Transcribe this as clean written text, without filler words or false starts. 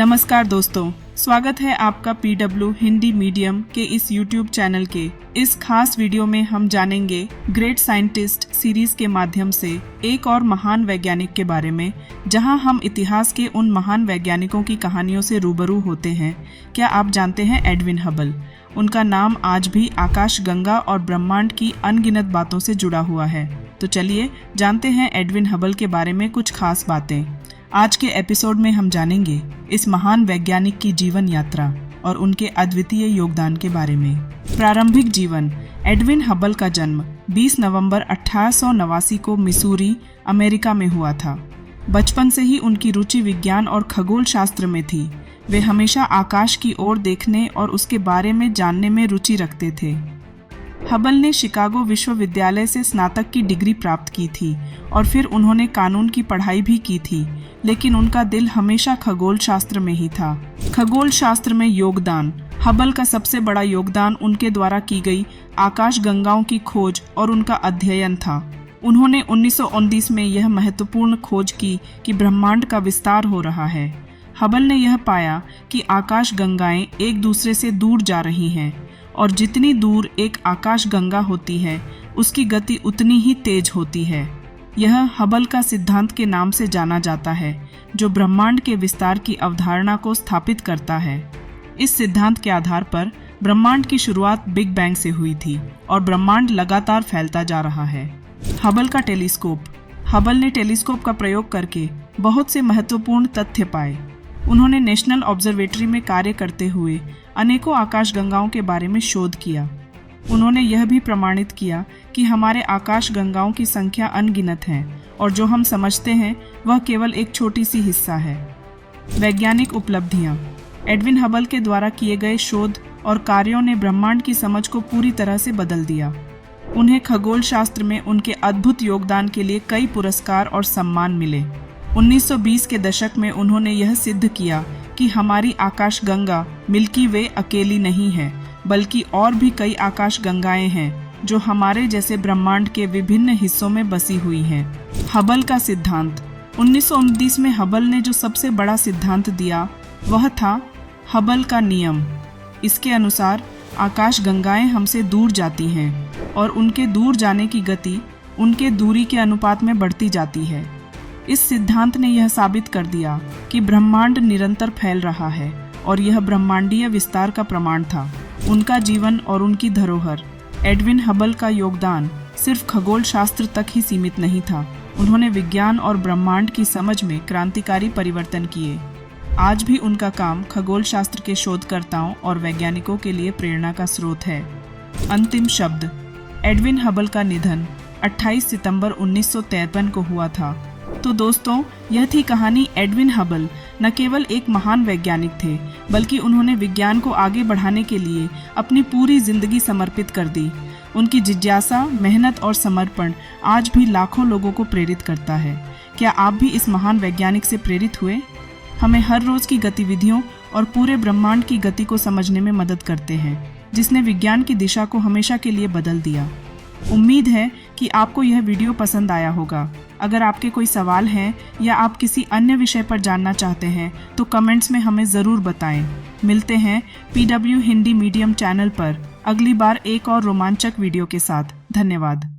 नमस्कार दोस्तों, स्वागत है आपका PW हिंदी मीडियम के इस YouTube चैनल के इस खास वीडियो में हम जानेंगे ग्रेट साइंटिस्ट सीरीज के माध्यम से एक और महान वैज्ञानिक के बारे में, जहां हम इतिहास के उन महान वैज्ञानिकों की कहानियों से रूबरू होते हैं। क्या आप जानते हैं एडविन हबल? उनका नाम आज भी आकाश गंगा और ब्रह्मांड की अनगिनत बातों से जुड़ा हुआ है। तो चलिए जानते हैं एडविन हबल के बारे में कुछ खास बातें। आज के एपिसोड में हम जानेंगे इस महान वैज्ञानिक की जीवन यात्रा और उनके अद्वितीय योगदान के बारे में। प्रारंभिक जीवन। एडविन हबल का जन्म 20 नवंबर 1889 को मिसूरी, अमेरिका में हुआ था। बचपन से ही उनकी रुचि विज्ञान और खगोल शास्त्र में थी। वे हमेशा आकाश की ओर देखने और उसके बारे में जानने में रुचि रखते थे। हबल ने शिकागो विश्वविद्यालय से स्नातक की डिग्री प्राप्त की थी और फिर उन्होंने कानून की पढ़ाई भी की थी, लेकिन उनका दिल हमेशा खगोल शास्त्र में ही था। खगोल शास्त्र में योगदान। हबल का सबसे बड़ा योगदान उनके द्वारा की गई आकाश गंगाओं की खोज और उनका अध्ययन था। उन्होंने 1919 में यह महत्वपूर्ण खोज की कि ब्रह्मांड का विस्तार हो रहा है। हबल ने यह पाया कि आकाश गंगाएं एक दूसरे से दूर जा रही हैं और जितनी दूर एक आकाश गंगा होती है उसकी गति उतनी ही तेज होती है। यह हबल का सिद्धांत के नाम से जाना जाता है, जो ब्रह्मांड के विस्तार की अवधारणा को स्थापित करता है। इस सिद्धांत के आधार पर ब्रह्मांड की शुरुआत बिग बैंग से हुई थी और ब्रह्मांड लगातार फैलता जा रहा है। हबल का टेलीस्कोप। हबल ने टेलीस्कोप का प्रयोग करके बहुत से महत्वपूर्ण तथ्य पाए। उन्होंने नेशनल ऑब्जर्वेटरी में कार्य करते हुए अनेकों आकाशगंगाओं के बारे में शोध किया। उन्होंने यह भी प्रमाणित किया कि हमारे आकाश गंगाओं की संख्या अनगिनत है और जो हम समझते हैं वह केवल एक छोटी सी हिस्सा है। वैज्ञानिक उपलब्धियां। एडविन हबल के द्वारा किए गए शोध और कार्यों ने ब्रह्मांड की समझ को पूरी तरह से बदल दिया। उन्हें खगोल शास्त्र में उनके अद्भुत योगदान के लिए कई पुरस्कार और सम्मान मिले। 1920 के दशक में उन्होंने यह सिद्ध किया कि हमारी आकाश गंगा मिल्की वे अकेली नहीं है, बल्कि और भी कई आकाश गंगाएं हैं जो हमारे जैसे ब्रह्मांड के विभिन्न हिस्सों में बसी हुई हैं। हबल का सिद्धांत। 1929 में हबल ने जो सबसे बड़ा सिद्धांत दिया वह था हबल का नियम। इसके अनुसार आकाश गंगाएं हमसे दूर जाती हैं और उनके दूर जाने की गति उनके दूरी के अनुपात में बढ़ती जाती है। इस सिद्धांत ने यह साबित कर दिया कि ब्रह्मांड निरंतर फैल रहा है और यह ब्रह्मांडीय विस्तार का प्रमाण था। उनका जीवन और उनकी धरोहर। एडविन हबल का योगदान सिर्फ खगोल शास्त्र तक ही सीमित नहीं था। उन्होंने विज्ञान और ब्रह्मांड की समझ में क्रांतिकारी परिवर्तन किए। आज भी उनका काम खगोल शास्त्र के शोधकर्ताओं और वैज्ञानिकों के लिए प्रेरणा का स्रोत है। अंतिम शब्द। एडविन हबल का निधन 28 सितंबर 1953 को हुआ था। तो दोस्तों, यह थी कहानी एडविन हबल। न केवल एक महान वैज्ञानिक थे, बल्कि उन्होंने विज्ञान को आगे बढ़ाने के लिए अपनी पूरी जिंदगी समर्पित कर दी। उनकी जिज्ञासा, मेहनत और समर्पण आज भी लाखों लोगों को प्रेरित करता है। क्या आप भी इस महान वैज्ञानिक से प्रेरित हुए? हमें हर रोज की गतिविधियों और पूरे ब्रह्मांड की गति को समझने में मदद करते हैं, जिसने विज्ञान की दिशा को हमेशा के लिए बदल दिया। उम्मीद है कि आपको यह वीडियो पसंद आया होगा। अगर आपके कोई सवाल हैं या आप किसी अन्य विषय पर जानना चाहते हैं तो कमेंट्स में हमें ज़रूर बताएं। मिलते हैं PW हिंदी मीडियम चैनल पर अगली बार एक और रोमांचक वीडियो के साथ। धन्यवाद।